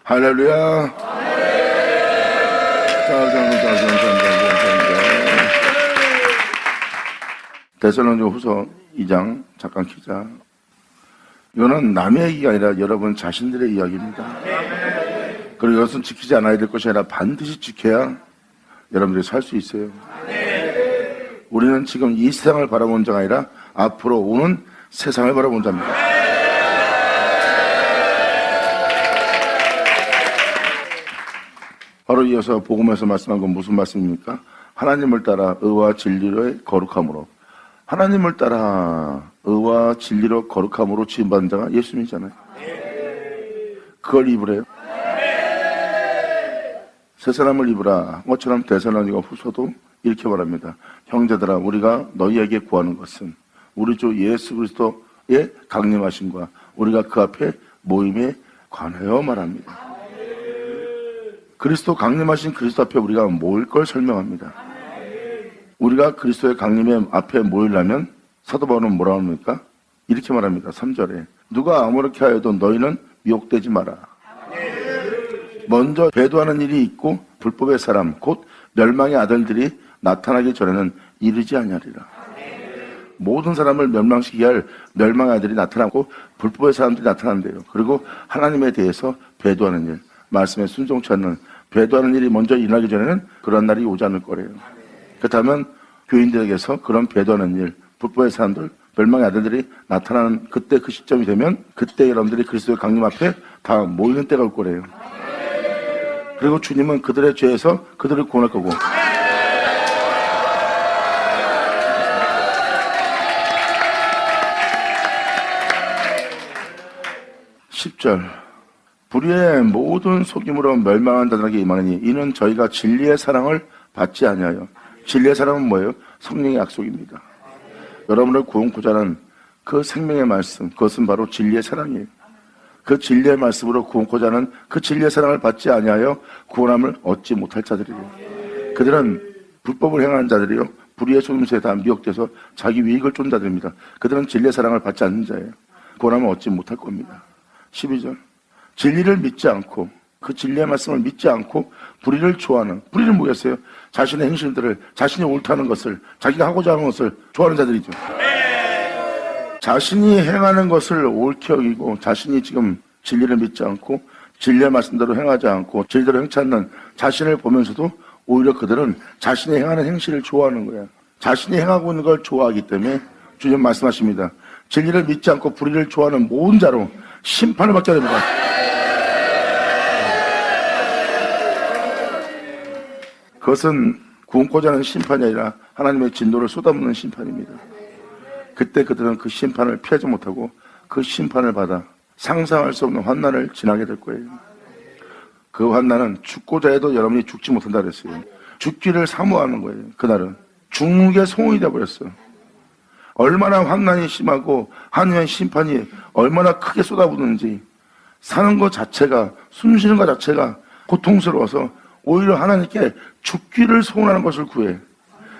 할렐루야. 데살로니가후서 2장 잠깐 키자. 이거는 남의 얘기가 아니라 여러분 자신들의 이야기입니다. 그리고 이것은 지키지 않아야 될 것이 아니라 반드시 지켜야 여러분들이 살 수 있어요. 우리는 지금 이 세상을 바라본 자가 아니라 앞으로 오는 세상을 바라본 자입니다. 바로 이어서 복음에서 말씀한 건 무슨 말씀입니까? 하나님을 따라 의와 진리로의 거룩함으로, 하나님을 따라 의와 진리로 거룩함으로 지음받은 자가 예수님이잖아요. 그걸 입으래요. 새 사람을 입으라. 것처럼 데살로니가후서도 이렇게 말합니다. 형제들아, 우리가 너희에게 구하는 것은 우리 주 예수 그리스도의 강림하심과 우리가 그 앞에 모임에 관하여 말합니다. 그리스도 강림하신 그리스도 앞에 우리가 모일 걸 설명합니다. 우리가 그리스도의 강림의 앞에 모이려면 사도 바울은 뭐라고 합니까? 이렇게 말합니다. 3절에 누가 아무렇게 하여도 너희는 미혹되지 마라. 먼저 배도하는 일이 있고 불법의 사람 곧 멸망의 아들들이 나타나기 전에는 이르지 아니하리라. 모든 사람을 멸망시키게 할 멸망의 아들이 나타나고 불법의 사람들이 나타난대요. 그리고 하나님에 대해서 배도하는 일, 말씀에 순종치 않는 배도하는 일이 먼저 일어나기 전에는 그런 날이 오지 않을 거래요. 그렇다면 교인들에게서 그런 배도하는 일, 불법의 사람들, 멸망의 아들들이 나타나는 그때 그 시점이 되면 그때 여러분들이 그리스도의 강림 앞에 다 모이는 때가 올 거래요. 그리고 주님은 그들의 죄에서 그들을 구원할 거고, 10절 불의의 모든 속임으로 멸망한 자들에게 임하느니 이는 저희가 진리의 사랑을 받지 아니하여. 진리의 사랑은 뭐예요? 성령의 약속입니다. 여러분을 구원코자 하는 그 생명의 말씀, 그것은 바로 진리의 사랑이에요. 그 진리의 말씀으로 구원코자 하는 그 진리의 사랑을 받지 아니하여 구원함을 얻지 못할 자들이에요. 그들은 불법을 행하는 자들이요, 불의의 속임수에 다 미혹돼서 자기 위익을 쫓는 자들입니다. 그들은 진리의 사랑을 받지 않는 자예요. 구원함을 얻지 못할 겁니다. 12절 진리를 믿지 않고 그 진리의 말씀을 믿지 않고 불의를 좋아하는, 불의는 뭐겠어요? 자신의 행실들을, 자신이 옳다는 것을, 자기가 하고자 하는 것을 좋아하는 자들이죠. 자신이 행하는 것을 옳게 여기고 자신이 지금 진리를 믿지 않고 진리의 말씀대로 행하지 않고 진리대로 행치 않는 자신을 보면서도 오히려 그들은 자신이 행하는 행실을 좋아하는 거야. 자신이 행하고 있는 걸 좋아하기 때문에 주님 말씀하십니다. 진리를 믿지 않고 불의를 좋아하는 모든 자로 심판을 받게 됩니다. 그것은 구원코자 하는 심판이 아니라 하나님의 진노를 쏟아붓는 심판입니다. 그때 그들은 그 심판을 피하지 못하고 그 심판을 받아 상상할 수 없는 환난을 지나게 될 거예요. 그 환난은 죽고자 해도 여러분이 죽지 못한다 그랬어요. 죽기를 사모하는 거예요. 그날은 죽는 게 소원이 되어버렸어요. 얼마나 환난이 심하고 하나님의 심판이 얼마나 크게 쏟아붓는지, 사는 것 자체가, 숨 쉬는 것 자체가 고통스러워서 오히려 하나님께 죽기를 소원하는 것을 구해.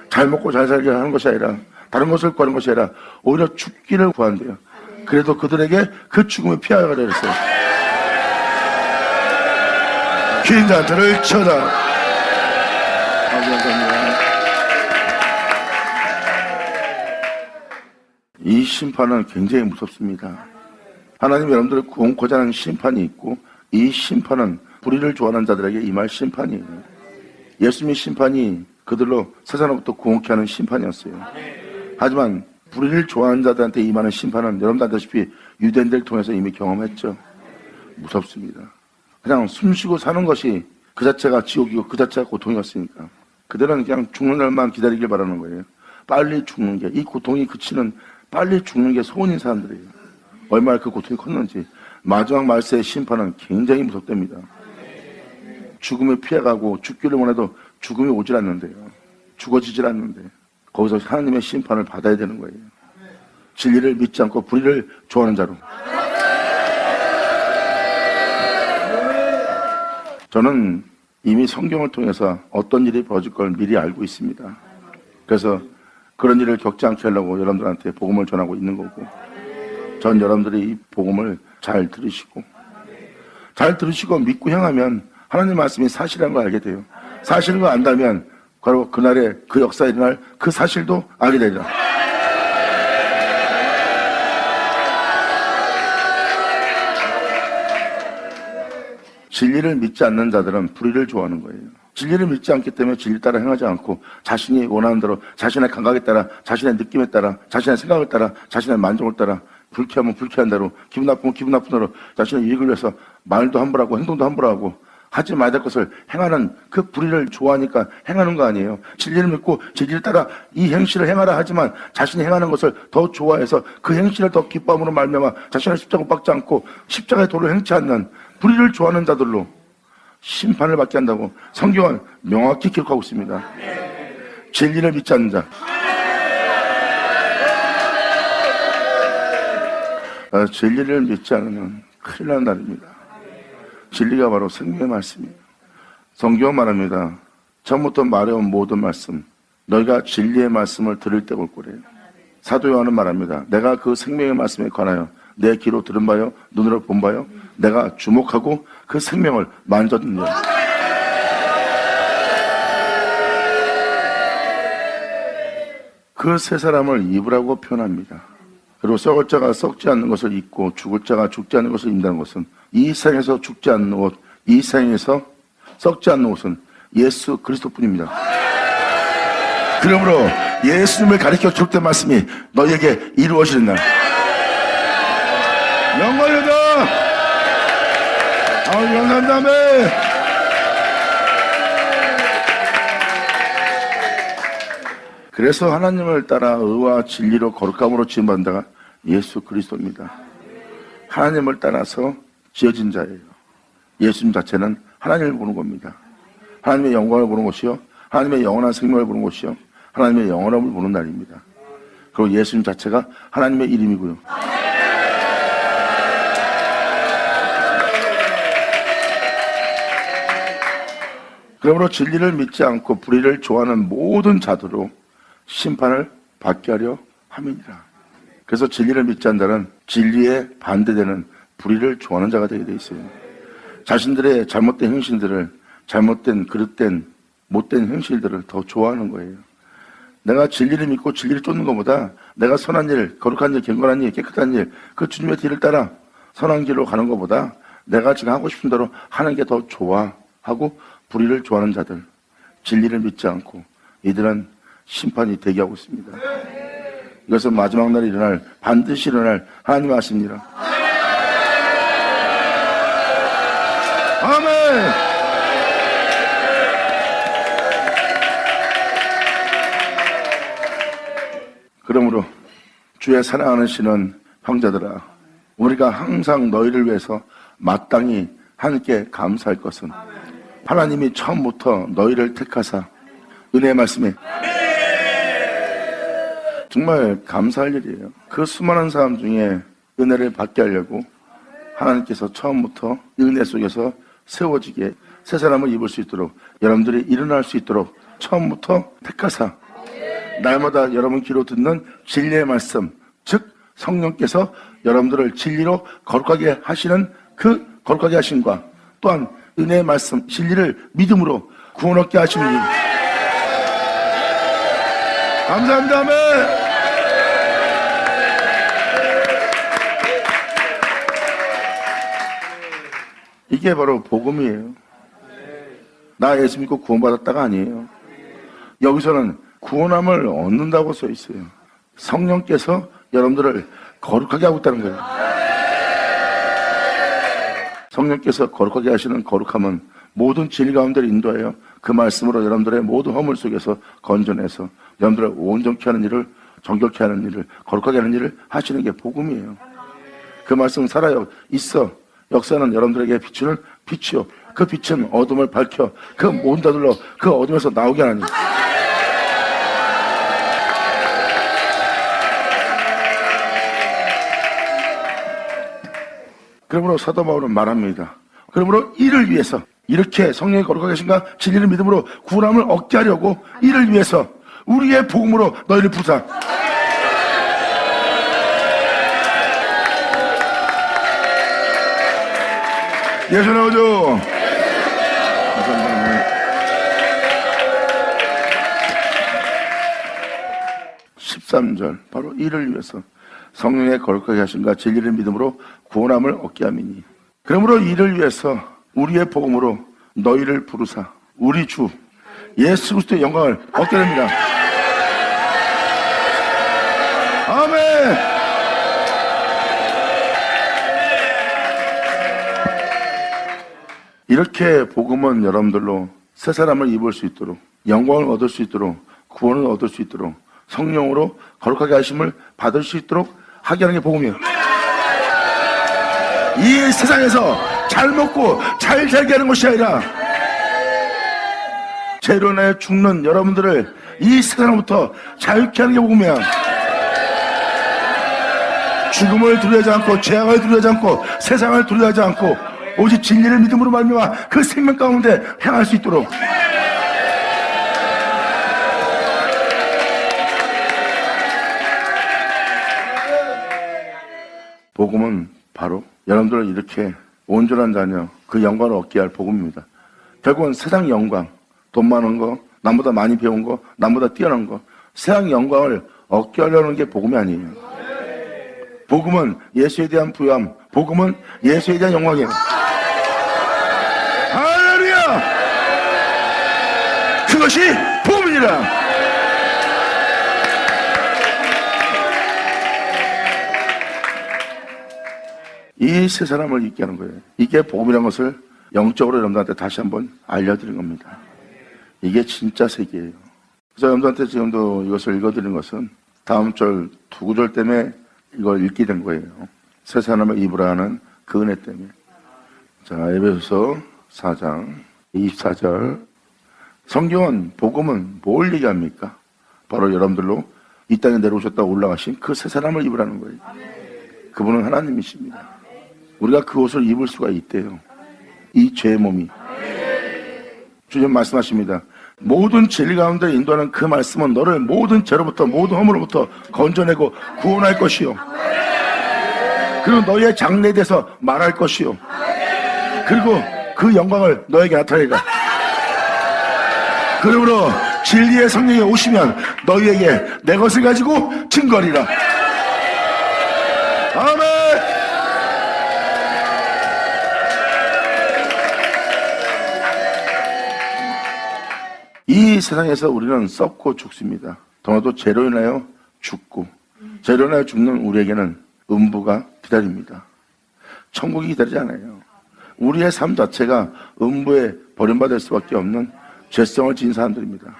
잘 먹고 잘 살게 하는 것이 아니라, 다른 것을 구하는 것이 아니라 오히려 죽기를 구한대요. 그래도 그들에게 그 죽음을 피하여야 그랬어요. 귀인 자들을 쳐다. 이 심판은 굉장히 무섭습니다. 하나님 여러분들을 구원코자 하는 심판이 있고, 이 심판은 불의를 좋아하는 자들에게 임할 심판이에요. 예수님의 심판이 그들로 세상으로부터 구원케 하는 심판이었어요. 하지만 불의를 좋아하는 자들한테 임하는 심판은 여러분도 아다시피 유대인들을 통해서 이미 경험했죠. 무섭습니다. 그냥 숨쉬고 사는 것이 그 자체가 지옥이고 그 자체가 고통이었으니까 그들은 그냥 죽는 날만 기다리길 바라는 거예요. 빨리 죽는 게, 이 고통이 그치는 빨리 죽는 게 소원인 사람들이에요. 얼마나 그 고통이 컸는지. 마지막 말세의 심판은 굉장히 무섭답니다. 죽음을 피해가고 죽기를 원해도 죽음이 오질 않는데요. 죽어지질 않는데 거기서 하나님의 심판을 받아야 되는 거예요. 진리를 믿지 않고 불의를 좋아하는 자로. 저는 이미 성경을 통해서 어떤 일이 벌어질 걸 미리 알고 있습니다. 그래서 그런 일을 겪지 않게 하려고 여러분들한테 복음을 전하고 있는 거고, 전 여러분들이 이 복음을 잘 들으시고 잘 들으시고 믿고 행하면 하나님 말씀이 사실이라는 걸 알게 돼요. 사실인 걸 안다면 바로 그날에 그 역사에 일어날 그 사실도 알게 되리라. 진리를 믿지 않는 자들은 불의를 좋아하는 거예요. 진리를 믿지 않기 때문에 진리 따라 행하지 않고 자신이 원하는 대로 자신의 감각에 따라 자신의 느낌에 따라 자신의 생각을 따라 자신의 만족을 따라 불쾌하면 불쾌한 대로 기분 나쁘면 기분 나쁜 대로 자신의 이익을 위해서 말도 함부로 하고 행동도 함부로 하고 하지 말아야 될 것을 행하는 그 불의를 좋아하니까 행하는 거 아니에요. 진리를 믿고 진리를 따라 이 행실을 행하라 하지만 자신이 행하는 것을 더 좋아해서 그 행실을 더 기뻐함으로 말미암아 자신의 십자가 못 박지 않고 십자가의 도를 행치 않는 불의를 좋아하는 자들로 심판을 받게 한다고 성경은 명확히 기록하고 있습니다. 진리를 믿지 않는 자, 진리를 믿지 않으면 큰일 나는 날입니다. 진리가 바로 생명의 말씀이에요. 성경은 말합니다. 처음부터 말해온 모든 말씀, 너희가 진리의 말씀을 들을 때 올 거래요. 사도 요한은 말합니다. 내가 그 생명의 말씀에 관하여 내 귀로 들은 바요, 눈으로 본 바요, 내가 주목하고 그 생명을 만졌느냐. 그 세 사람을 입으라고 표현합니다. 그리고 썩을 자가 썩지 않는 것을 입고 죽을 자가 죽지 않는 것을 입는다는 것은 이 세상에서 죽지 않는 옷, 이 세상에서 썩지 않는 옷은 예수 그리스도뿐입니다. 그러므로 예수님을 가리켜 기록된 말씀이 너희에게 이루어지는 날. 영광이다. 감사합니다. 그래서 하나님을 따라 의와 진리로 거룩함으로 지음받은 자가 예수 그리스도입니다. 하나님을 따라서 지어진 자예요. 예수님 자체는 하나님을 보는 겁니다. 하나님의 영광을 보는 것이요, 하나님의 영원한 생명을 보는 것이요, 하나님의 영원함을 보는 날입니다. 그리고 예수님 자체가 하나님의 이름이고요. 그러므로 진리를 믿지 않고 불의를 좋아하는 모든 자들로 심판을 받게 하려 함이니라. 그래서 진리를 믿지 않는 자는 진리에 반대되는 불의를 좋아하는 자가 되게 돼 있어요. 자신들의 잘못된 행실들을, 잘못된 그릇된 못된 행실들을 더 좋아하는 거예요. 내가 진리를 믿고 진리를 쫓는 것보다 내가 선한 일, 거룩한 일, 경건한 일, 깨끗한 일, 그 주님의 뒤를 따라 선한 길로 가는 것보다 내가 지금 하고 싶은 대로 하는 게 더 좋아하고 불의를 좋아하는 자들, 진리를 믿지 않고 이들은 심판이 대기하고 있습니다. 이것은 마지막 날에 일어날, 반드시 일어날 하나님의 아십니다. 아멘. 그러므로 주의 사랑하는 신은 형제들아, 우리가 항상 너희를 위해서 마땅히 함께 감사할 것은 하나님이 처음부터 너희를 택하사 은혜의 말씀에 정말 감사할 일이에요. 그 수많은 사람 중에 은혜를 받게 하려고 하나님께서 처음부터 은혜 속에서 세워지게 새 사람을 입을 수 있도록 여러분들이 일어날 수 있도록 처음부터 택하사 날마다 여러분 귀로 듣는 진리의 말씀, 즉 성령께서 여러분들을 진리로 거룩하게 하시는 그 거룩하게 하심과 또한 은혜의 말씀, 진리를 믿음으로 구원 얻게 하시는 일. 감사합니다. 아멘. 이게 바로 복음이에요. 나 예수 믿고 구원받았다가 아니에요. 여기서는 구원함을 얻는다고 써 있어요. 성령께서 여러분들을 거룩하게 하고 있다는 거예요. 성령께서 거룩하게 하시는 거룩함은 모든 진리 가운데를 인도하여 그 말씀으로 여러분들의 모든 허물 속에서 건져내서 여러분들을 온전케 하는 일을, 정결케 하는 일을, 거룩하게 하는 일을 하시는 게 복음이에요. 그 말씀은 살아요. 있어. 역사는 여러분들에게 비추는 빛이요. 그 빛은 어둠을 밝혀 그 모든 자들로 그 어둠에서 나오게 하는 일. 그러므로 사도 바울은 말합니다. 그러므로 이를 위해서 이렇게 성령이 거룩하게 하신가 진리를 믿음으로 구원함을 얻게 하려고 이를 위해서 우리의 복음으로 너희를 부사. 예수 나오죠? 감사합니다. 13절 바로 이를 위해서 성령의 거룩하게 하심과 진리를 믿음으로 구원함을 얻게 함이니 그러므로 이를 위해서 우리의 복음으로 너희를 부르사 우리 주 예수 그리스도의 영광을 얻게 됩니다. 아멘. 이렇게 복음은 여러분들로 새 사람을 입을 수 있도록 영광을 얻을 수 있도록 구원을 얻을 수 있도록 성령으로 거룩하게 하심을 받을 수 있도록 하게 하는 게 복음이에요. 이 세상에서 잘 먹고 잘 살게 하는 것이 아니라 죄로 인하여 죽는 여러분들을 이 세상으로부터 자유케 하는 게 복음이야. 죽음을 두려워하지 않고 죄악을 두려워하지 않고 세상을 두려워하지 않고 오직 진리를 믿음으로 말미암아 그 생명 가운데 향할 수 있도록 복음은 바로 여러분들을 이렇게 온전한 자녀 그 영광을 얻게 할 복음입니다. 결국은 세상 영광, 돈 많은 거, 남보다 많이 배운 거, 남보다 뛰어난 거 세상 영광을 얻게 하려는 게 복음이 아니에요. 복음은 예수에 대한 부요함, 복음은 예수에 대한 영광이에요. 할렐루야! 그것이 복음이니라. 이 세 사람을 있게 하는 거예요. 이게 복음이라는 것을 영적으로 여러분들한테 다시 한번 알려드린 겁니다. 이게 진짜 세계예요. 그래서 여러분들한테 지금도 이것을 읽어드린 것은 다음 절 두 구절 때문에 이걸 읽게 된 거예요. 세 사람을 입으라 하는 그 은혜 때문에. 자, 에베소서 4장 24절. 성경은 복음은 뭘 얘기합니까? 바로 여러분들로 이 땅에 내려오셨다 올라가신 그 세 사람을 입으라는 거예요. 그분은 하나님이십니다. 우리가 그 옷을 입을 수가 있대요. 이 죄의 몸이. 주님 말씀하십니다. 모든 진리 가운데 인도하는 그 말씀은 너를 모든 죄로부터 모든 허물로부터 건져내고 구원할 것이요. 그리고 너희의 장래에 대해서 말할 것이요. 그리고 그 영광을 너에게 나타내리라. 그러므로 진리의 성령이 오시면 너희에게 내 것을 가지고 증거하리라. 아멘. 이 세상에서 우리는 썩고 죽습니다. 더나도 죄로 인하여 죽고 죄로 인하여 죽는 우리에게는 음부가 기다립니다. 천국이 기다리지 않아요. 우리의 삶 자체가 음부에 버림받을 수밖에 없는 죄성을 지닌 사람들입니다.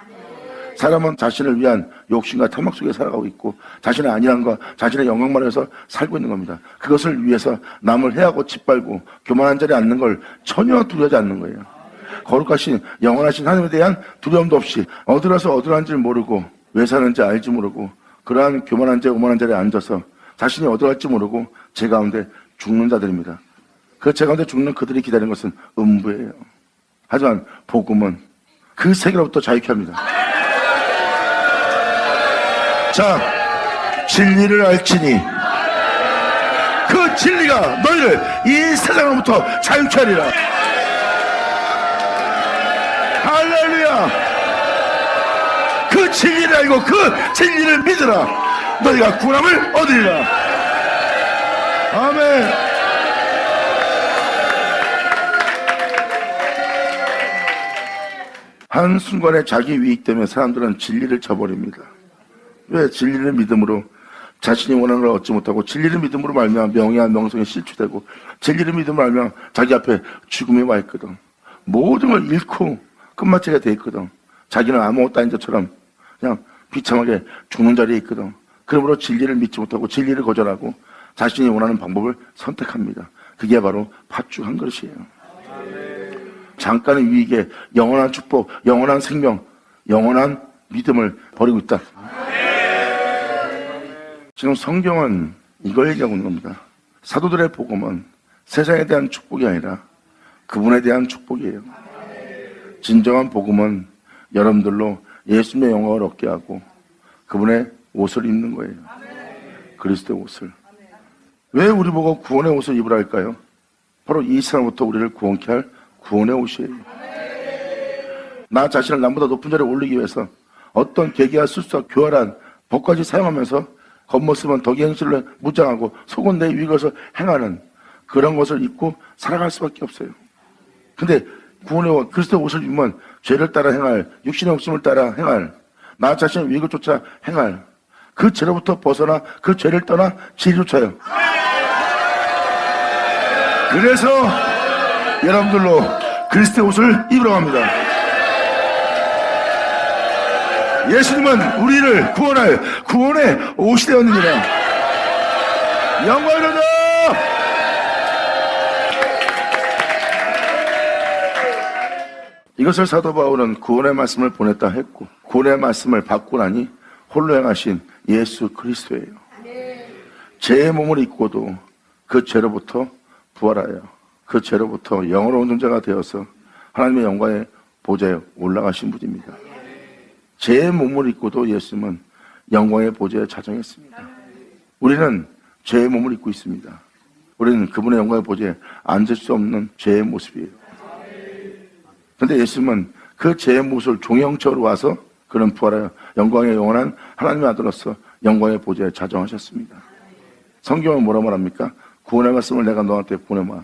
사람은 자신을 위한 욕심과 탐욕 속에 살아가고 있고 자신의 안일함과 자신의 영광만 위해서 살고 있는 겁니다. 그것을 위해서 남을 해하고 짓밟고 교만한 자리에 앉는 걸 전혀 두려워하지 않는 거예요. 거룩하신 영원하신 하나님에 대한 두려움도 없이 어디라서 어디란지를 모르고 왜 사는지 알지 모르고 그러한 교만한 자리 오만한 자리에 앉아서 자신이 어디갈지 모르고 제 가운데 죽는 자들입니다. 그 제 가운데 죽는 그들이 기다리는 것은 음부예요. 하지만 복음은 그 세계로부터 자유케 합니다. 자, 진리를 알지니 그 진리가 너희를 이 세상으로부터 자유케 하리라. 할렐루야. 그 진리를 알고 그 진리를 믿으라. 너희가 구원함을 얻으리라. 아멘. 한순간에 자기 유익 때문에 사람들은 진리를 저버립니다. 왜? 진리를 믿음으로 자신이 원하는 걸 얻지 못하고 진리를 믿음으로 말미암아 명예와 명성이 실추되고 진리를 믿음으로 말미암아 자기 앞에 죽음이 와 있거든. 모든 걸 잃고 끝마치게 돼 있거든. 자기는 아무것도 아닌 것처럼 그냥 비참하게 죽는 자리에 있거든. 그러므로 진리를 믿지 못하고 진리를 거절하고 자신이 원하는 방법을 선택합니다. 그게 바로 팥죽 한 그릇이에요. 잠깐의 유익에 영원한 축복, 영원한 생명, 영원한 믿음을 버리고 있다. 지금 성경은 이걸 얘기하고 있는 겁니다. 사도들의 복음은 세상에 대한 축복이 아니라 그분에 대한 축복이에요. 진정한 복음은 여러분들로 예수님의 영광을 얻게 하고 그분의 옷을 입는 거예요. 그리스도의 옷을. 왜 우리 보고 구원의 옷을 입으라 할까요? 바로 이 세상부터 우리를 구원케 할 구원의 옷이에요. 나 자신을 남보다 높은 자리에 올리기 위해서 어떤 계기와 술수와 교활한 법까지 사용하면서 겉모습은 덕의 행실로 무장하고 속은 내 위것을 행하는 그런 것을 입고 살아갈 수밖에 없어요. 근데 구원의 옷, 그리스도의 옷을 입으면 죄를 따라 행할, 육신의 욕심을 따라 행할, 나 자신의 위익을 쫓아 행할 그 죄로부터 벗어나 그 죄를 떠나 진리를 쫓아요. 그래서 여러분들로 그리스도의 옷을 입으라고 합니다. 예수님은 우리를 구원할 구원의 옷이 되었느니라. 영광을 얻어. 이것을 사도 바울은 구원의 말씀을 보냈다 했고, 구원의 말씀을 받고 나니 홀로 행하신 예수 그리스도예요. 죄의 몸을 입고도 그 죄로부터 부활하여 그 죄로부터 영원한 존재가 되어서 하나님의 영광의 보좌에 올라가신 분입니다. 죄의 몸을 입고도 예수님은 영광의 보좌에 자정했습니다. 우리는 죄의 몸을 입고 있습니다. 우리는 그분의 영광의 보좌에 앉을 수 없는 죄의 모습이에요. 그런데 예수님은 그 죄의 모습을 종형처로 와서 그는 부활하여 영광의 영원한 하나님의 아들로서 영광의 보좌에 자정하셨습니다. 성경은 뭐라 말합니까? 구원의 말씀을 내가 너한테 보내마.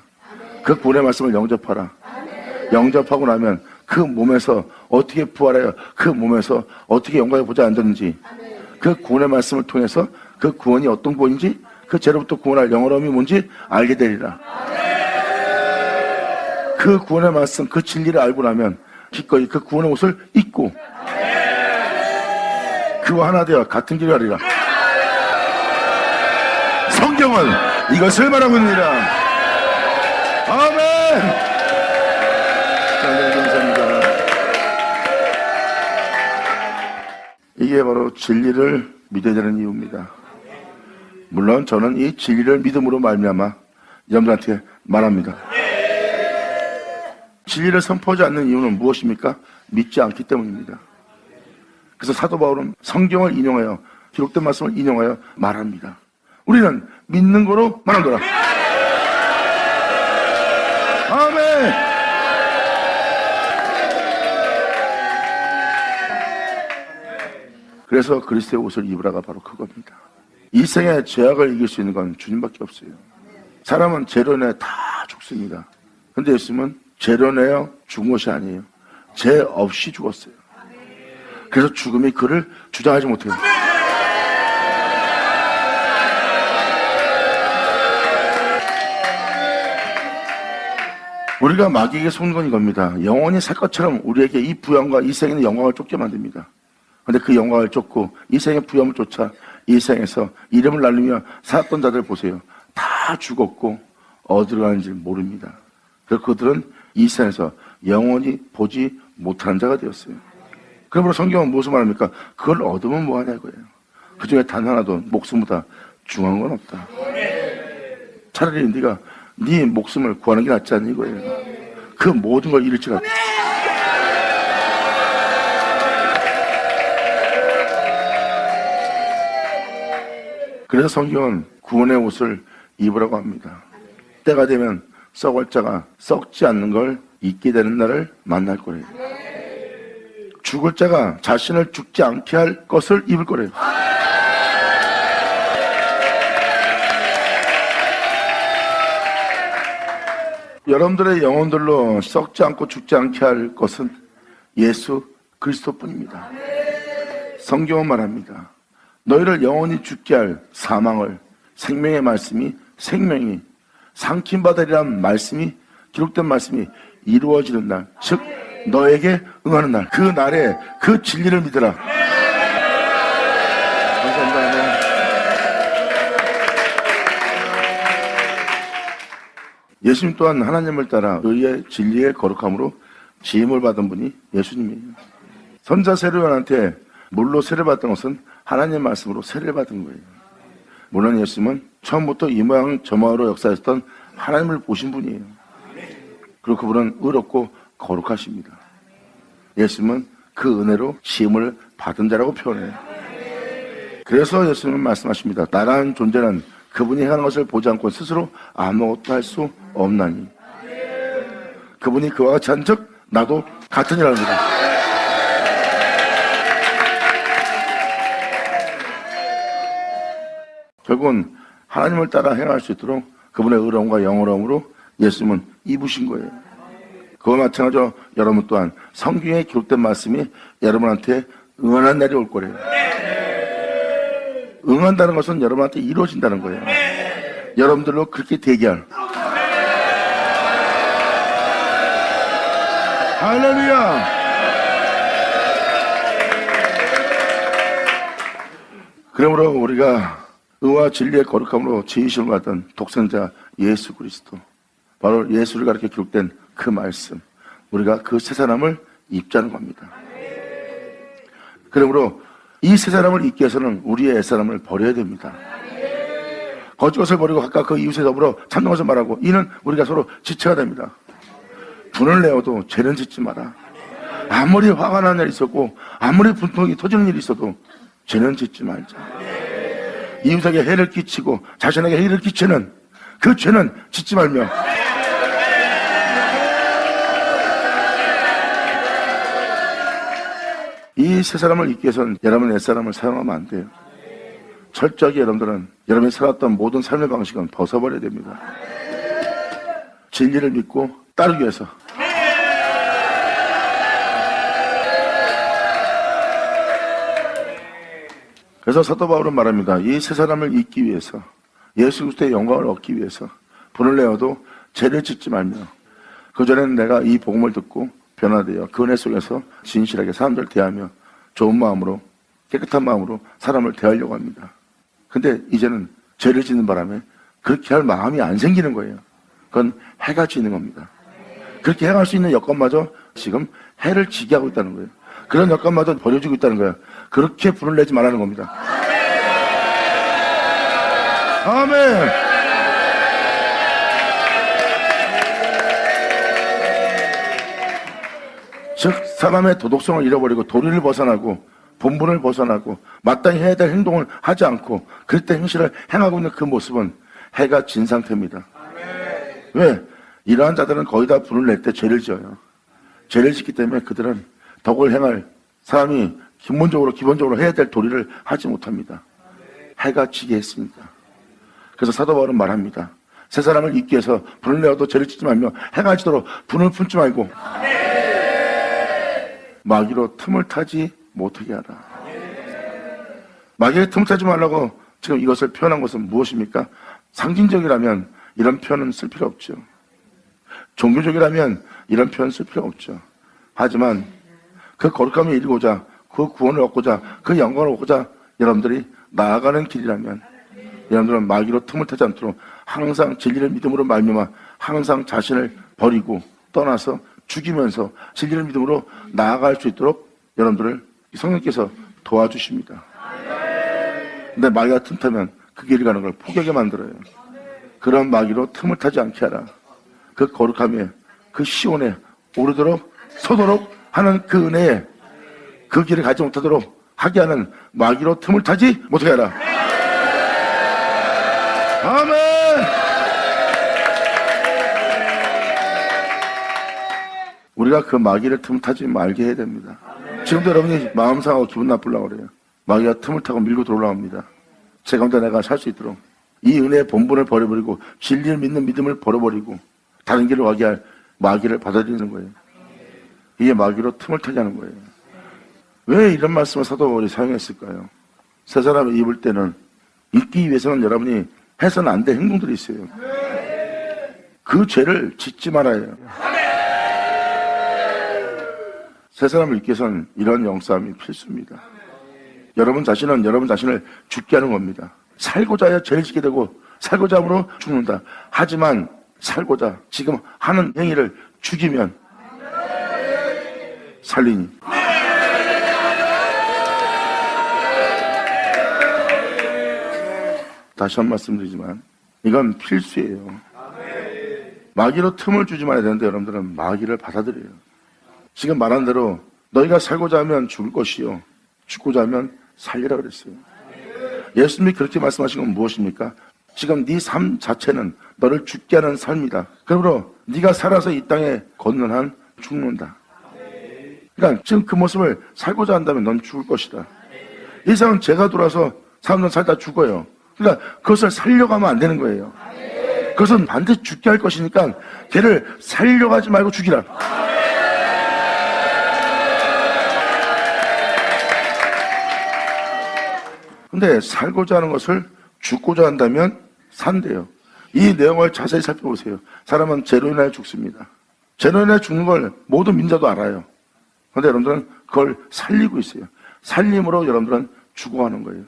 그 구원의 말씀을 영접하라. 영접하고 나면 그 몸에서 어떻게 부활하여 그 몸에서 어떻게 영광의 보좌에 앉았는지, 그 구원의 말씀을 통해서 그 구원이 어떤 구원인지, 그 죄로부터 구원할 영원함이 뭔지 알게 되리라. 그 구원의 말씀, 그 진리를 알고 나면 기꺼이 그 구원의 옷을 입고 그와 하나 되어 같은 길을 가리라. 성경은 이것을 말하고 있느니라. 아멘. 감사합니다. 이게 바로 진리를 믿어야 되는 이유입니다. 물론 저는 이 진리를 믿음으로 말미암아 여러분들한테 말합니다. 진리를 선포하지 않는 이유는 무엇입니까? 믿지 않기 때문입니다. 그래서 사도 바울은 성경을 인용하여 기록된 말씀을 인용하여 말합니다. 우리는 믿는 거로 말한다. 아멘. 그래서 그리스도의 옷을 입으라가 바로 그겁니다. 이 생의 죄악을 이길 수 있는 건 주님밖에 없어요. 사람은 죄로 인해 다 죽습니다. 그런데 예수님은 죄로 인하여 죽은 것이 아니에요. 죄 없이 죽었어요. 그래서 죽음이 그를 주장하지 못해요. 우리가 마귀에게 속는 건 이겁니다. 영원히 살 것처럼 우리에게 이 부영과 이 생의 영광을 쫓게 만듭니다. 그런데 그 영광을 쫓고 이 생의 부영을 쫓아 이 생에서 이름을 날리며 살았던 자들 보세요. 다 죽었고 어디로 가는지 모릅니다. 그래서 그들은 이 생에서 영원히 보지 못하는 자가 되었어요. 그러므로 성경은 무엇을 말합니까? 그걸 얻으면 뭐하냐 이거예요. 그 중에 단 하나도 목숨보다 중요한 건 없다. 차라리 네가 네 목숨을 구하는 게 낫지 않니 이거예요. 그 모든 걸 잃을지라도. 그래서 성경은 구원의 옷을 입으라고 합니다. 때가 되면 썩을 자가 썩지 않는 걸 잊게 되는 날을 만날 거래요. 죽을 자가 자신을 죽지 않게 할 것을 입을 거래요. 여러분들의 영혼들로 썩지 않고 죽지 않게 할 것은 예수 그리스도뿐입니다. 성경은 말합니다. 너희를 영원히 죽게 할 사망을 생명의 말씀이 생명이 상킴받으리란 말씀이 기록된 말씀이 이루어지는 날, 즉 너에게 응하는 날, 그 날에 그 진리를 믿으라. 감사합니다. 예수님 또한 하나님을 따라 의의 진리의 거룩함으로 지음을 받은 분이 예수님이에요. 선자 세례요한한테 물로 세례받던 것은 하나님의 말씀으로 세례를 받은 거예요. 물론 예수님은 처음부터 이 모양 저 모양으로 역사했던 하나님을 보신 분이에요. 그리고 그분은 의롭고 거룩하십니다. 예수님은 그 은혜로 지음을 받은 자라고 표현해요. 그래서 예수님은 말씀하십니다. 나라는 존재는 그분이 행하는 것을 보지 않고 스스로 아무것도 할 수 없나니 그분이 그와 같이 한 적 나도 같으니라는 거다. 결국은 하나님을 따라 행할 수 있도록 그분의 의로움과 영어로움으로 예수님은 입으신 거예요. 그와 마찬가지로 여러분 또한 성경에 기록된 말씀이 여러분한테 응원한 날이 올 거래요. 응한다는 것은 여러분한테 이루어진다는 거예요. 여러분들로 그렇게 대기할. 할렐루야. 그러므로 우리가 의와 진리의 거룩함으로 지으심을 받던 독생자 예수 그리스도, 바로 예수를 가리켜 기록된 그 말씀, 우리가 그 새 사람을 입자는 겁니다. 그러므로 이 새 사람을 입기 위해서는 우리의 옛사람을 버려야 됩니다. 거짓 것을 버리고 각각 그 이웃에 더불어 참된 것을 말하고, 이는 우리가 서로 지체가 됩니다. 분을 내어도 죄는 짓지 마라. 아무리 화가 나는 일이 있었고 아무리 분통이 터지는 일이 있어도 죄는 짓지 말자. 이웃에게 해를 끼치고 자신에게 해를 끼치는 그 죄는 짓지 말며, 이 세 사람을 잊기 위해서는 여러분 옛사람을 사용하면 안 돼요. 철저하게 여러분들은 여러분이 살았던 모든 삶의 방식은 벗어버려야 됩니다. 진리를 믿고 따르기 위해서. 그래서 사도 바울은 말합니다. 이 세 사람을 잊기 위해서, 예수 그리스도의 영광을 얻기 위해서 분을 내어도 죄를 짓지 말며, 그전에는 내가 이 복음을 듣고 변화되어 그 은혜 속에서 진실하게 사람들을 대하며 좋은 마음으로, 깨끗한 마음으로 사람을 대하려고 합니다. 근데 이제는 죄를 짓는 바람에 그렇게 할 마음이 안 생기는 거예요. 그건 해가 지는 겁니다. 그렇게 행할 수 있는 여건마저 지금 해를 지게 하고 있다는 거예요. 그런 여건마저 버려지고 있다는 거예요. 그렇게 분을 내지 말라는 겁니다. 아멘. 즉 사람의 도덕성을 잃어버리고 도리를 벗어나고 본분을 벗어나고 마땅히 해야 될 행동을 하지 않고 그때 행실을 행하고 있는 그 모습은 해가 진 상태입니다. 왜? 이러한 자들은 거의 다 분을 낼 때 죄를 지어요. 죄를 짓기 때문에 그들은 덕을 행할 사람이 기본적으로 해야 될 도리를 하지 못합니다. 해가 지게 했습니다. 그래서 사도 바울은 말합니다. 새 사람을 잊기 위해서 분을 내어도 죄를 짓지 말며 해가 지도록 분을 품지 말고 마귀로 틈을 타지 못하게 하라. 마귀의 틈을 타지 말라고 지금 이것을 표현한 것은 무엇입니까? 상징적이라면 이런 표현은 쓸 필요 없죠. 종교적이라면 이런 표현 쓸 필요 없죠. 하지만 그 거룩함을 이루고자, 그 구원을 얻고자, 그 영광을 얻고자 여러분들이 나아가는 길이라면 여러분들은 마귀로 틈을 타지 않도록 항상 진리를 믿음으로 말미암아 항상 자신을 버리고 떠나서 죽이면서 진리를 믿음으로 나아갈 수 있도록 여러분들을 성령께서 도와주십니다. 근데 마귀가 틈타면 그 길을 가는 걸 포기하게 만들어요. 그런 마귀로 틈을 타지 않게 하라. 그 거룩함에, 그 시온에 오르도록 서도록 하는 그 은혜에 그 길을 가지 못하도록 하게 하는 마귀로 틈을 타지 못하게 하라. 아멘. 우리가 그 마귀를 틈을 타지 말게 해야 됩니다. 지금도 여러분이 마음 상하고 기분 나쁘려고 그래요. 마귀가 틈을 타고 밀고 들어올라옵니다. 제 가운데 내가 살 수 있도록 이 은혜의 본분을 버려버리고 진리를 믿는 믿음을 버려버리고 다른 길을 가게 할 마귀를 받아들이는 거예요. 이게 마귀로 틈을 타게 하는 거예요. 왜 이런 말씀을 사도 바울이 사용했을까요? 새 사람을 입을 때는 입기 위해서는 여러분이 해서는 안 될 행동들이 있어요. 그 죄를 짓지 말아야 해요. 새 사람을 입기 위해서는 이런 영싸움이 필수입니다. 여러분 자신은 여러분 자신을 죽게 하는 겁니다. 살고자 해야 죄를 짓게 되고 살고자 함으로 죽는다. 하지만 살고자 지금 하는 행위를 죽이면 살리니. 다시 한 말씀드리지만 이건 필수예요. 마귀로 틈을 주지 말아야 되는데 여러분들은 마귀를 받아들여요. 지금 말한 대로 너희가 살고자 하면 죽을 것이요 죽고자 하면 살리라 그랬어요. 예수님이 그렇게 말씀하신 건 무엇입니까? 지금 네 삶 자체는 너를 죽게 하는 삶이다. 그러므로 네가 살아서 이 땅에 걷는 한 죽는다. 그러니까 지금 그 모습을 살고자 한다면 넌 죽을 것이다. 이 세상은 죄가 들어와서 사람들은 살다 죽어요. 그러니까 그것을 살려가면 안 되는 거예요. 그것은 반드시 죽게 할 것이니까 걔를 살려가지 말고 죽이라. 근데 살고자 하는 것을 죽고자 한다면 산대요. 이 내용을 자세히 살펴보세요. 사람은 죄로 인하여 죽습니다. 죄로 인하여 죽는 걸 모든 민자도 알아요. 그런데 여러분들은 그걸 살리고 있어요. 살림으로 여러분들은 죽어가는 거예요.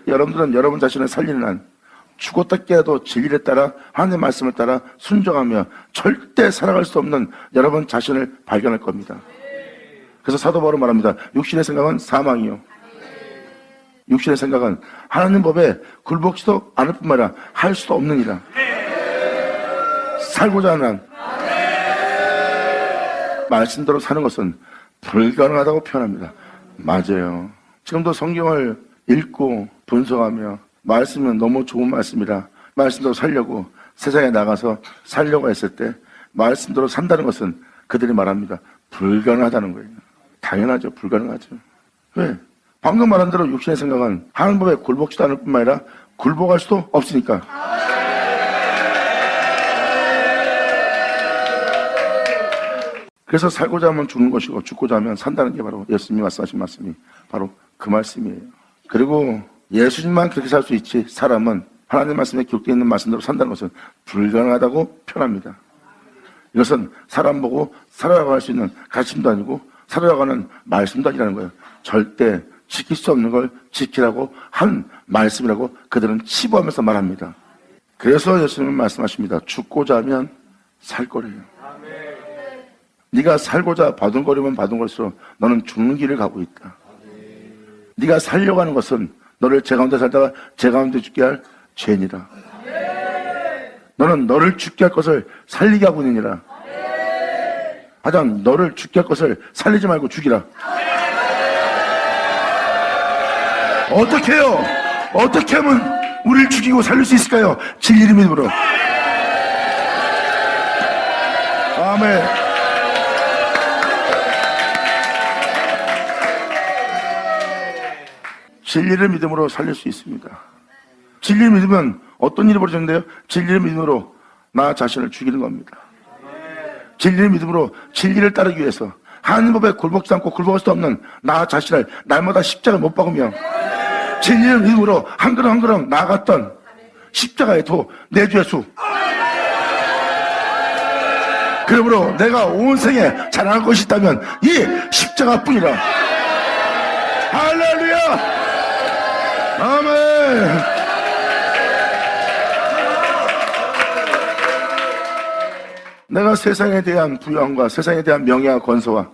여러분들은 여러분 자신을 살리는 한 죽었다 깨도 진리를 따라 하나님의 말씀을 따라 순종하며 절대 살아갈 수 없는 여러분 자신을 발견할 겁니다. 그래서 사도 바울은 말합니다. 육신의 생각은 사망이요, 육신의 생각은 하나님 법에 굴복지도 않을 뿐만 아니라 할 수도 없느니라. 살고자 하는 한 말씀대로 사는 것은 불가능하다고 표현합니다. 맞아요. 지금도 성경을 읽고 분석하며 말씀은 너무 좋은 말씀이라 말씀대로 살려고 세상에 나가서 살려고 했을 때 말씀대로 산다는 것은 그들이 말합니다. 불가능하다는 거예요. 당연하죠. 불가능하죠. 왜? 방금 말한 대로 육신의 생각은 하나님 법에 굴복지도 않을 뿐만 아니라 굴복할 수도 없으니까. 그래서 살고자 하면 죽는 것이고 죽고자 하면 산다는 게 바로 예수님이 말씀하신 말씀이 바로 그 말씀이에요. 그리고 예수님만 그렇게 살 수 있지 사람은 하나님 말씀에 기록되어 있는 말씀대로 산다는 것은 불가능하다고 표현합니다. 이것은 사람 보고 살아가고 할 수 있는 가르침도 아니고 살아가는 말씀도 아니라는 거예요. 절대 지킬 수 없는 걸 지키라고 한 말씀이라고 그들은 치부하면서 말합니다. 그래서 예수님은 말씀하십니다. 죽고자 하면 살 거래요. 네가 살고자 바둥거리면 바둥거릴수록 너는 죽는 길을 가고 있다. 네가 살려고 하는 것은 너를 제 가운데 살다가 제 가운데 죽게 할 죄니라. 너는 너를 죽게 할 것을 살리게 하고 있느니라. 하여튼 너를 죽게 할 것을 살리지 말고 죽이라. 어떻게 해요? 어떻게 하면 우리를 죽이고 살릴 수 있을까요? 진리를 믿음으로. 아멘. 진리를 믿음으로 살릴 수 있습니다. 진리를 믿으면 어떤 일이 벌어졌는데요? 진리를 믿음으로 나 자신을 죽이는 겁니다. 진리를 믿음으로 진리를 따르기 위해서 하나님 법에 굴복지 않고 굴복할 수 없는 나 자신을 날마다 십자가를 못 박으며 진리를 믿음으로 한 걸음 한 걸음 나아갔던 십자가의 도 내주 예수. 그러므로 내가 온 생에 자랑할 것이 있다면 이 십자가뿐이라. 할렐루야. 아멘. 내가 세상에 대한 부여함과 세상에 대한 명예와 권세와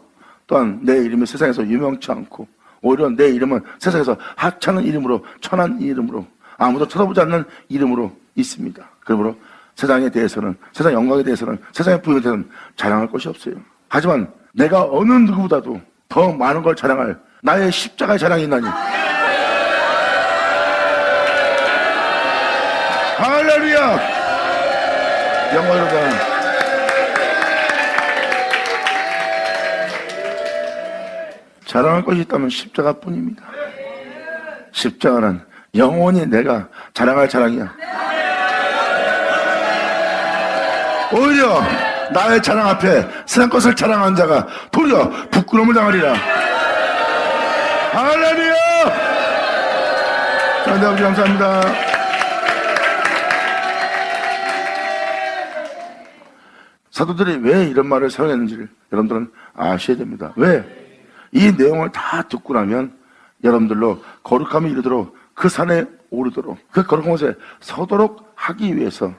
또한 내 이름이 세상에서 유명치 않고 오히려 내 이름은 세상에서 하찮은 이름으로 천한 이름으로 아무도 쳐다보지 않는 이름으로 있습니다. 그러므로 세상에 대해서는 세상 영광에 대해서는 세상의 부여에 대해서는 자랑할 것이 없어요. 하지만 내가 어느 누구보다도 더 많은 걸 자랑할 나의 십자가의 자랑이 있나니 할렐루야. 영광 여러분, 자랑할 것이 있다면 십자가뿐입니다. 십자가는 영원히 내가 자랑할 자랑이야. 오히려 나의 자랑 앞에 세상 것을 자랑한 자가 도리어 부끄러움을 당하리라. 할렐루야. 하나님 아버지 감사합니다. 사도들이 왜 이런 말을 사용했는지를 여러분들은 아셔야 됩니다. 왜? 이 내용을 다 듣고 나면 여러분들로 거룩함에 이르도록 그 산에 오르도록 그 거룩한 곳에 서도록 하기 위해서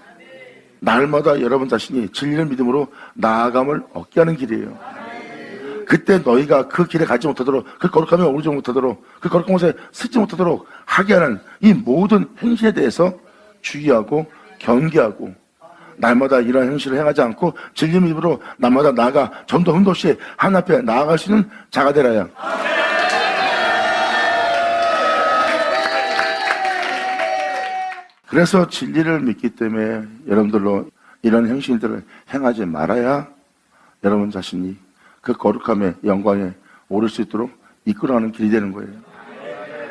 날마다 여러분 자신이 진리를 믿음으로 나아감을 얻게 하는 길이에요. 그때 너희가 그 길에 가지 못하도록 그 거룩함에 오르지 못하도록 그 거룩한 곳에 서지 못하도록 하게 하는 이 모든 행실에 대해서 주의하고 경계하고 날마다 이런 행실을 행하지 않고 진리 믿음으로 날마다 나아가 점도 흠도 없이 하나님 앞에 나아갈 수 있는 자가 되라야. 그래서 진리를 믿기 때문에 여러분들로 이런 행실들을 행하지 말아야 여러분 자신이 그 거룩함의 영광에 오를 수 있도록 이끌어가는 길이 되는 거예요.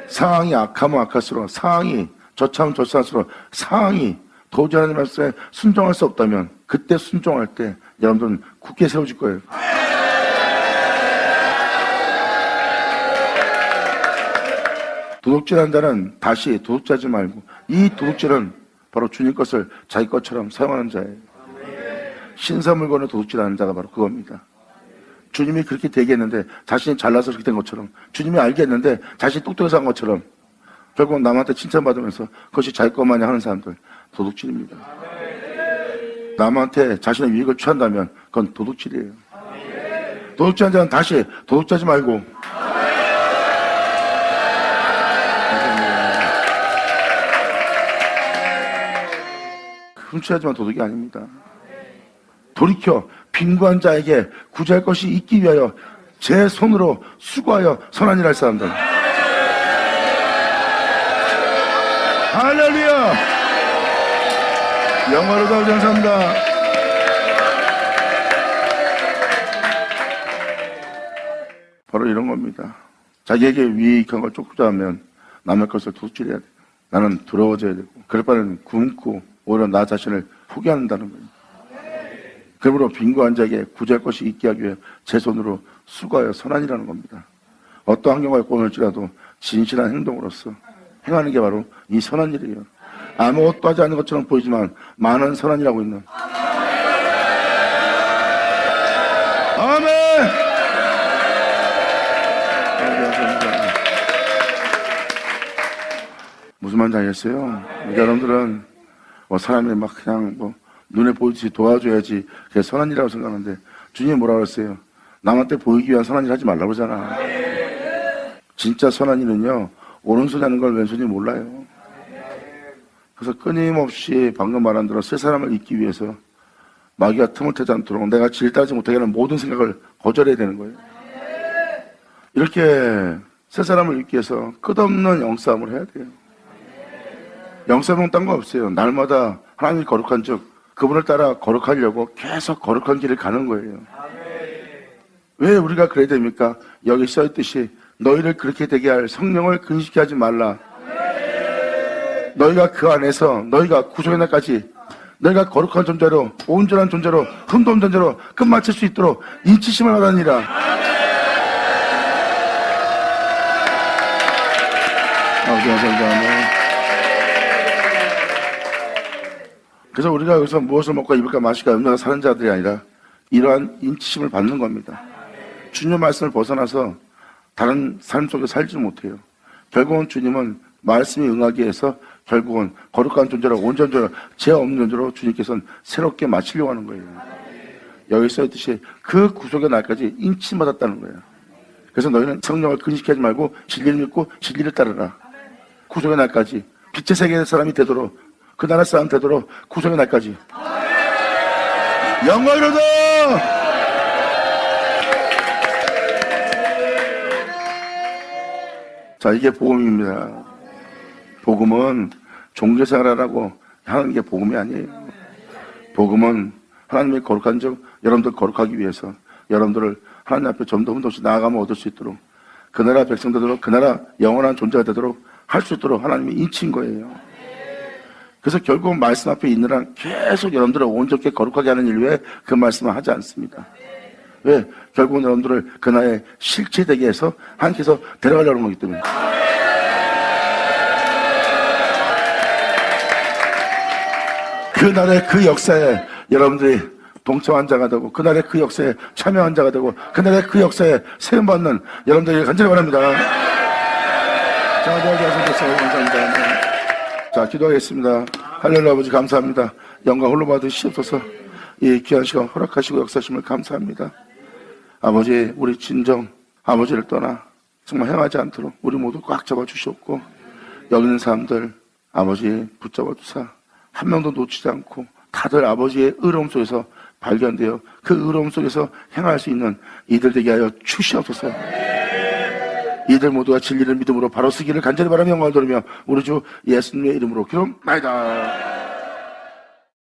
상황이 악하면 악할수록, 상황이 저차면 저차할수록, 상황이 도저히 하나님 말씀에 순종할 수 없다면 그때 순종할 때 여러분들은 굳게 세워질 거예요. 도둑질하는 자는 다시 도둑질하지 말고, 이 도둑질은 바로 주님 것을 자기 것처럼 사용하는 자예요. 신사 물건을 도둑질하는 자가 바로 그겁니다. 주님이 그렇게 되게 했는데 자신이 잘나서 그렇게 된 것처럼, 주님이 알겠는데 자신이 똑똑해서 한 것처럼 결국 남한테 칭찬받으면서 그것이 자기 것만이 하는 사람들, 도둑질입니다. 남한테 자신의 유익을 취한다면 그건 도둑질이에요. 도둑질하는 자는 다시 도둑질하지 말고, 훔쳐야지만 도둑이 아닙니다. 돌이켜 빈구한 자에게 구제할 것이 있기 위하여 제 손으로 수고하여 선한 일 할 사람들. 할렐루야! 영화로도 아버지 감사합니다. 바로 이런 겁니다. 자기에게 유익한 걸 쫓고자 하면 남의 것을 도둑질해야 돼요. 나는 더러워져야 되고, 그럴 바에는 굶고 오히려 나 자신을 포기한다는 거예요. 그러므로 빈구한 자에게 구제할 것이 있게 하기 위해 제 손으로 수고하여 선한이라는 겁니다. 어떠한 환경과 꼬물지라도 진실한 행동으로서 행하는 게 바로 이 선한 일이에요. 아무것도 하지 않는 것처럼 보이지만 많은 선한 일하고 있는. 아멘! 무슨 말인지 알겠어요? 여러분들은 사람이 막 그냥 눈에 보이듯이 도와줘야지 그게 선한 일이라고 생각하는데, 주님이 뭐라고 했어요? 남한테 보이기 위한 선한 일 하지 말라고 그러잖아. 진짜 선한 일은요, 오른손이 하는 걸 왼손이 몰라요. 그래서 끊임없이 방금 말한 대로 새 사람을 잊기 위해서 마귀가 틈을 타지 않도록 내가 질타하지 못하게 하는 모든 생각을 거절해야 되는 거예요. 이렇게 새 사람을 잊기 위해서 끝없는 영싸움을 해야 돼요. 영싸움은 딴 거 없어요. 날마다 하나님이 거룩한 즉 그분을 따라 거룩하려고 계속 거룩한 길을 가는 거예요. 왜 우리가 그래야 됩니까? 여기 써있듯이 너희를 그렇게 되게 할 성령을 근식케 하지 말라. 너희가 그 안에서 너희가 구속의 날까지 너희가 거룩한 존재로, 온전한 존재로, 흠도 없는 존재로 끝마칠 수 있도록 인치심을 받으니라. 그래서 우리가 여기서 무엇을 먹고 입을까 마실까 음료가 사는 자들이 아니라 이러한 인치심을 받는 겁니다. 주님의 말씀을 벗어나서 다른 삶 속에 살지 못해요. 결국은 주님은 말씀이 응하기 위해서 결국은 거룩한 존재로, 온전한 존재로, 죄 없는 존재로 주님께서는 새롭게 마치려고 하는 거예요. 여기 써있듯이 그 구속의 날까지 인치받았다는 거예요. 그래서 너희는 성령을 근식하지 말고 진리를 믿고 진리를 따르라. 구속의 날까지 빛의 세계의 사람이 되도록, 그 나라 사람 되도록 구속의 날까지. 영광이로다! 자, 이게 복음입니다. 복음은 종교생활하라고 하는 게 복음이 아니에요. 복음은 하나님의 거룩한 적, 여러분들 거룩하기 위해서 여러분들을 하나님 앞에 좀 더 흠없이 나아가면 얻을 수 있도록, 그 나라 백성 되도록, 그 나라 영원한 존재가 되도록 할 수 있도록 하나님이 인치인 거예요. 그래서 결국 말씀 앞에 있는 한 계속 여러분들을 온전하게 거룩하게 하는 일 외에 그 말씀을 하지 않습니다. 왜? 결국은 여러분들을 그 나라의 실체되게 해서 하나님께서 데려가려는 거기 때문에. 그 나라의 그 역사에 여러분들이 동참한 자가 되고, 그 나라의 그 역사에 참여한 자가 되고, 그 나라의 그 역사에 세움받는 여러분들에게 간절히 바랍니다. 자, 감사합니다. 자, 기도하겠습니다. 할렐루야. 아버지 감사합니다. 영광 홀로 받으시옵소서. 이 귀한 시간 허락하시고 역사심을 감사합니다. 아버지, 우리 진정 아버지를 떠나 정말 행하지 않도록 우리 모두 꽉 잡아주시옵고, 여기 있는 사람들 아버지 붙잡아 주사 한 명도 놓치지 않고 다들 아버지의 의로움 속에서 발견되어 그 의로움 속에서 행할 수 있는 이들 되게 하여 주시옵소서. 이들 모두가 진리를 믿음으로 바로 쓰기를 간절히 바라며 영광을 돌리며 우리 주 예수님의 이름으로 기도나이다.